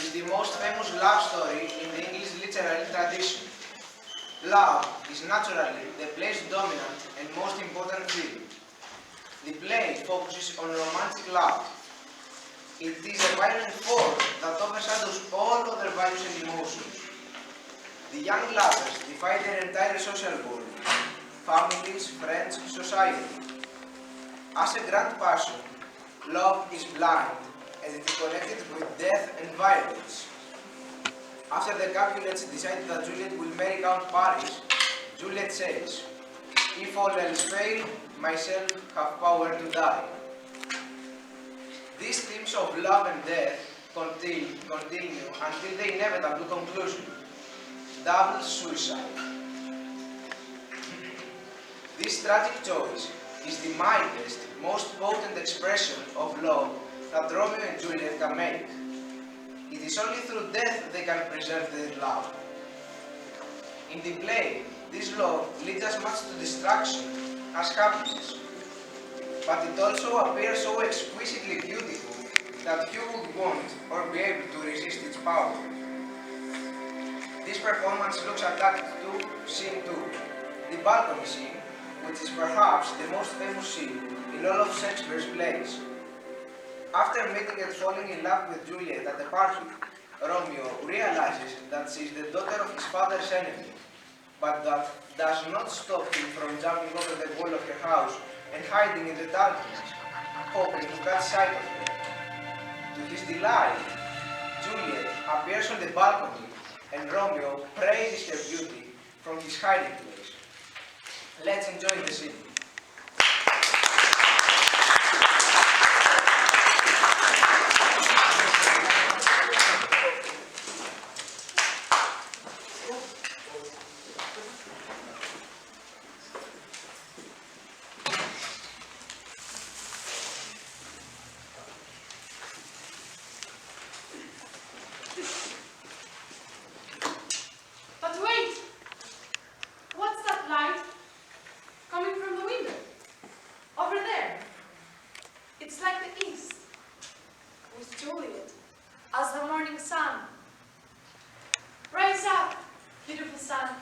is the most famous love story in the English literary tradition. Love is naturally the play's dominant and most important theme. The play focuses on romantic love. It is a violent force that overshadows all other values and emotions. The young lovers defy their entire social world, families, friends, society. As a grand passion, love is blind and it is connected with death and violence. After the Capulets decide that Juliet will marry Count Paris, Juliet says, "If all else fail, myself have power to die." These themes of love and death continue until the inevitable conclusion, double suicide. This tragic choice is the mildest, most potent expression of love that Romeo and Juliet can make. It is only through death they can preserve their love. In the play, this love leads as much to destruction as happiness. But it also appears so exquisitely beautiful that few would want or be able to resist its power. This performance looks at Act 2, Scene 2, the balcony scene, which is perhaps the most famous scene in all of Shakespeare's plays. After meeting and falling in love with Juliet at the party, Romeo realizes that she is the daughter of his father's enemy, but that does not stop him from jumping over the wall of her house and hiding in the darkness, hoping to catch sight of her. To his delight, Juliet appears on the balcony and Romeo praises her beauty from his hiding place. Let's enjoy the scene. But wait! What's that light coming from the window? Over there. It's like the east, with Juliet as the morning sun. Rise up, beautiful sun,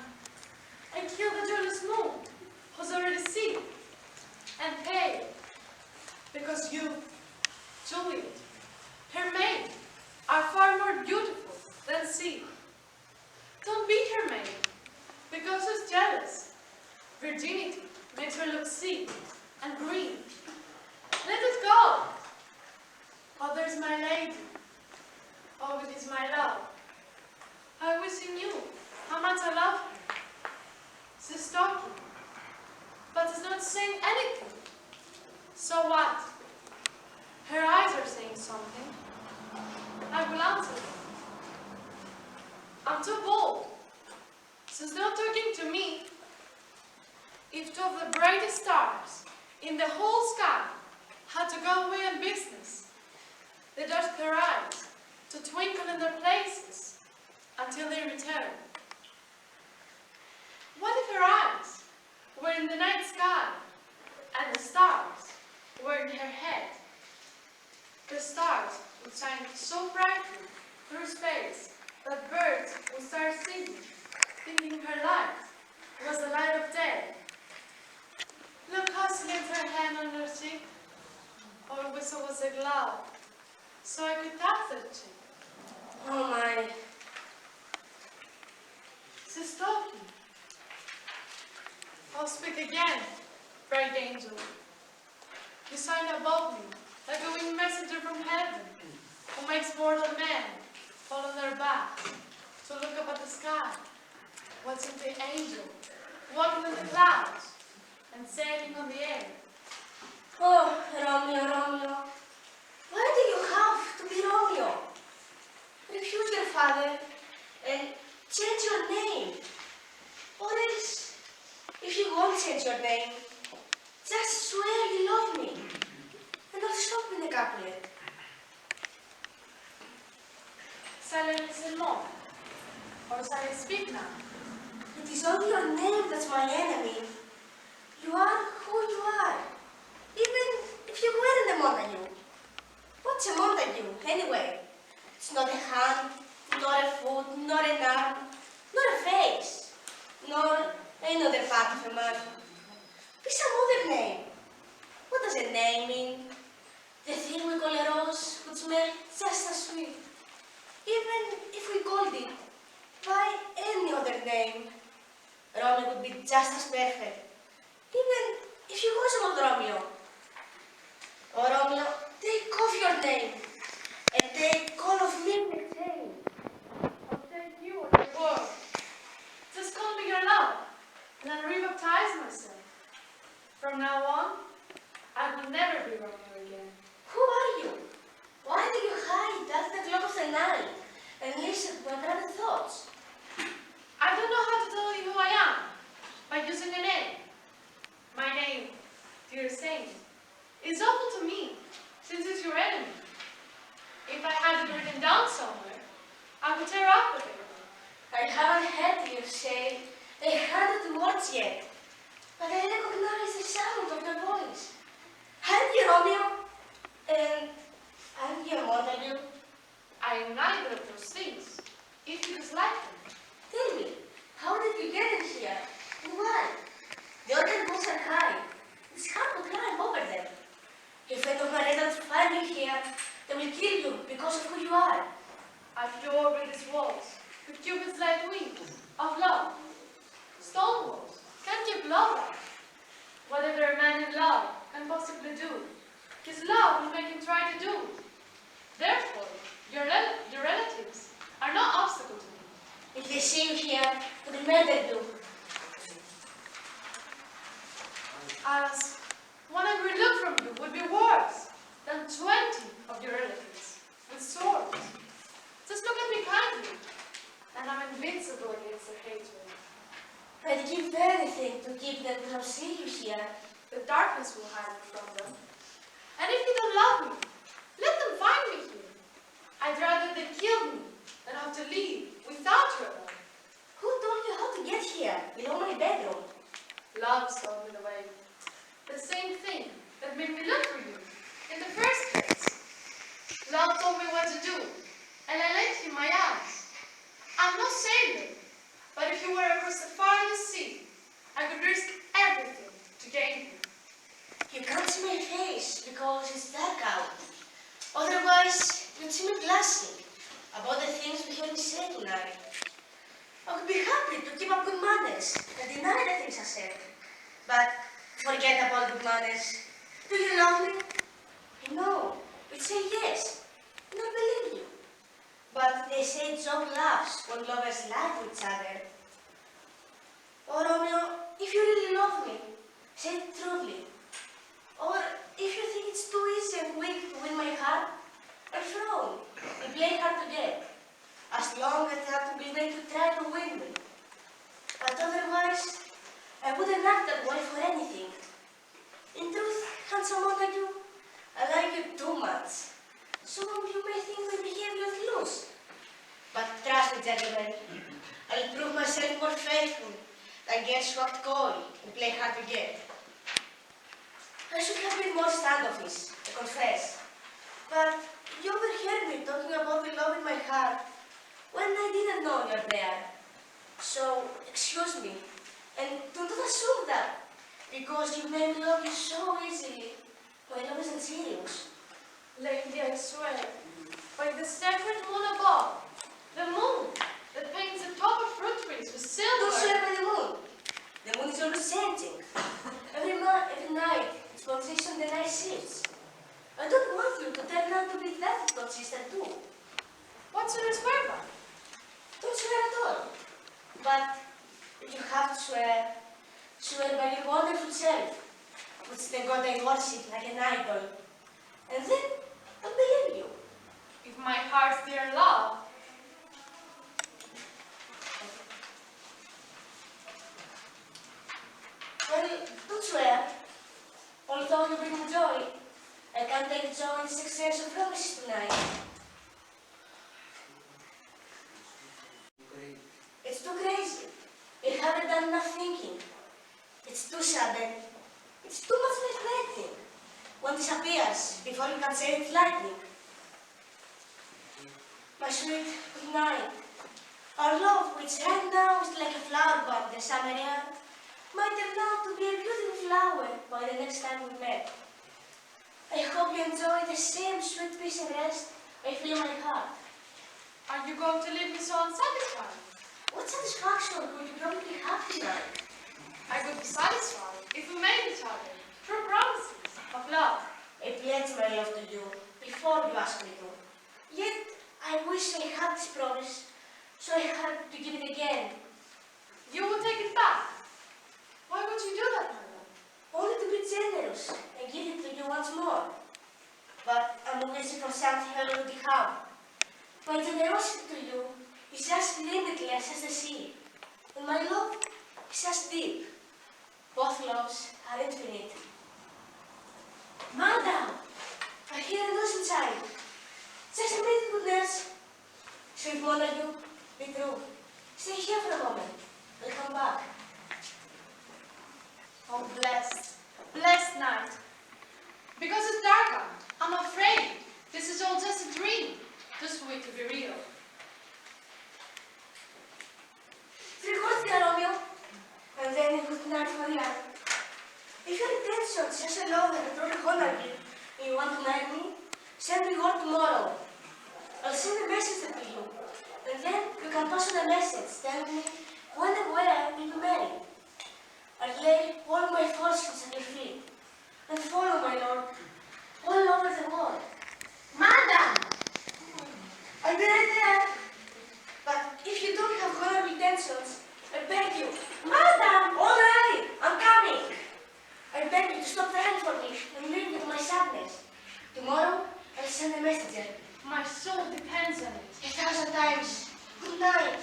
and kill the jealous moon, who's already seen and pale, because you, Juliet, her maid, are far more beautiful than she. Don't beat her maid, because she's jealous. Virginity makes her look sick and green. Let it go. Oh, there's my lady. Oh, it is my love. I wish you knew how much I love her. She's talking, but is not saying anything. So what? Her eyes are saying something. I will answer them. I'm too bold. She's not talking to me. If two of the brightest stars in the whole sky had to go away on business, they'd ask her eyes to twinkle in their places until they return. What if her eyes were in the night sky and the stars were in her head? The stars would shine so brightly through space that birds would start singing, thinking her light was the light of day. Look how she leans her hand on her cheek. Oh, I wish it was a glove, so I could touch that cheek. Oh my. She's talking. I'll speak again, bright angel. You shine above me, like a winged messenger from heaven, who makes mortal men fall on their backs to look up at the sky, watching the angel walking on the clouds and sailing on the air. Oh, Romeo, Romeo. Why do you have to be Romeo? Refuse your father and change your name. Or else, if you won't change your name, just swear you love me. And I'll stop in the Capulet. Silence and more. Or shall I speak now? It is only your name that's my enemy. You are who you are. Even if you weren't a Montague. What's a Montague, anyway? It's not a hand, not a foot, not an arm, not a face, nor any other part of a man. Pick some other name. What does a name mean? The thing we call a rose would smell just as sweet. Even if we called it by any other name, Romeo would be just as perfect. Even if he wasn't old Romeo. Oh, Romeo, take off your name and take all of me the same. I'll take you at your word. Just call me your love, and I'll rebaptize myself. From now on, I will never be Romeo again. Who are you? Why do you hide at the clock of the night and listen to other thoughts? I don't know how to tell you who I am by using a name. My name, dear saint, is awful to me, since it's your enemy. If I had it written down somewhere, I would tear up the paper. I haven't heard you say 100 words yet, but I recognize the sound of your voice. Aren't you Romeo? And aren't you Montague? I am neither of those things, if you dislike them. Tell me, how did you get in here? And why? The other walls are high. It's hard to climb over them. If any of my relatives find you here, they will kill you because of who you are. I flew over these walls with Cupid's light wings of love. Stone walls can't keep love out. Whatever a man in love can possibly do, his love will make him try to do. Therefore, your relatives are no obstacle to me. If they see you here, they will murder you. As one angry look from you would be worse than 20 of your relatives with swords. Just look at me kindly, and I'm invincible against their hatred. I'd give anything to keep them from seeing you here. The darkness will hide me from them. And if they don't love me, let them find me here. I'd rather they kill me than have to leave without your love. Who told you how to get here? Below my bedroom. Love showed me the way. The same thing that made me look for you in the first place. Love told me what to do, and I lent him my eyes. I'm no sailor, but if you were across the farthest sea, I could risk everything to gain you. You can't see my face because it's dark out. Otherwise, you'd see me blushing about the things we heard me say tonight. I would be happy to keep up good manners and deny the things I said. But forget about good manners. Do you love me? No. We'd say yes. And I believe you. But they say Job laughs when lovers lie to each other. Oh, Romeo, if you really love me, say it truly. Or if you think it's too easy and weak to win my heart, I'll frown and play hard to get, as long as that will be made to try to win me. But otherwise, I wouldn't act that way for anything. In truth, handsome Montague, I like you too much. So you may think my behavior is loose. But trust me, gentlemen, I'll prove myself more faithful than get swapped coy and play hard to get. I should have been more standoffish, I confess. But you overheard me talking about the love in my heart when I didn't know you're there. So, excuse me, and do not assume that because you made me love you so easily, my love isn't serious. Lady, I swear, by the sacred moon above, the moon that paints the top of fruit trees with silver. Don't swear by the moon. The moon is always changing. Every night, its position the night shifts. I don't want you to turn out to be that consistent too. What should I swear by? Don't swear at all. But if you have to swear, swear by your wonderful self, which is the God I worship like an idol. And then I'll believe you. If my heart's dear love, well, don't swear. Although you bring me joy, I can't take joy in this exchange of promises tonight. It's too crazy. You haven't done enough thinking. It's too sudden. It's too much like lightning. One disappears before you can say it's lightning. My sweet, good night. Our love, which right now is like a flower bud in the summer air, might turn out to be a beautiful flower by the next time we met. I hope you enjoy the same sweet peace and rest I feel in my heart. Are you going to leave me so unsatisfied? What satisfaction would you probably have tonight? I would be satisfied if we made each other true promises of love. I pledge my love to you before you ask me to. Yet, I wish I had this promise, so I had to give it again. You will take it back. Why would you do that, my love? Only to be generous and give it to you once more. But I'm wishing for something I already have. My generosity to you is as limitless as the sea, and my love is as deep. Both loves are infinite. Madam, I hear a nuisance child. Just a minute, good nurse. Sweet Montague, be true. Stay here for a moment. I'll come back. Oh, blessed night. Because it's dark out, I'm afraid this is all just a dream, too sweet to be real. Three-quarters, dear Romeo, and then a good night for the other. If your intentions as a lover are truly honorable and you want to marry me, send me word tomorrow. I'll send a message to you, and then you can pass on a message telling me when and where we will be married. I'll lay all my fortunes at your feet and follow my lord all over the world. Madam! I'll be right there. But if you don't have honorable intentions, I beg you. Madam! All right, I'm coming. I beg you to stop crying for me and leave me to my sadness. Tomorrow, I'll send a messenger. My soul depends on it. 1,000 times. Good night.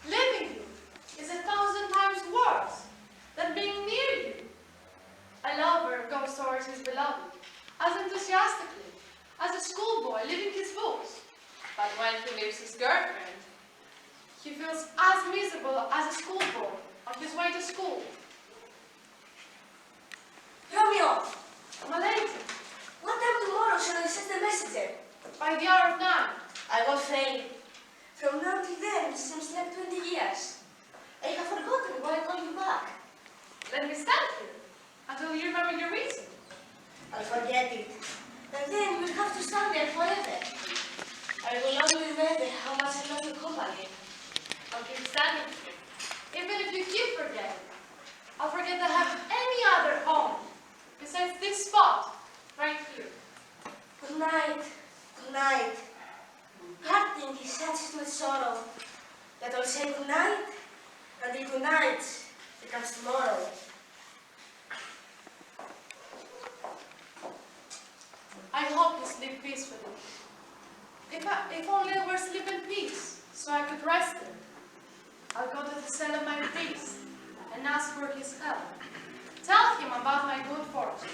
Living you is 1,000 times worse than being near you. A lover goes towards his beloved as enthusiastically as a schoolboy leaving his books. But when he leaves his girlfriend, he feels as miserable as a schoolboy on his way to school. Romeo, My lady, what time tomorrow shall I send the messenger? by the hour of 9, I won't fail. From now till then, it seems like 20 years. I have forgotten why I called you back. let me stand here until you remember your reason. I'll forget it. And then we'll have to stand there forever. I will only remember how much I love your company. I'll keep standing here. Even if you keep forgetting, I'll forget that I have any other home besides this spot right here. Good night. Good night. Parting is such sweet sorrow that I'll say good night until good night becomes tomorrow. I hope you sleep peacefully. If only I were asleep in peace, so I could rest there. I'll go to the cell of my priest and ask for his help. Tell him about my good fortune.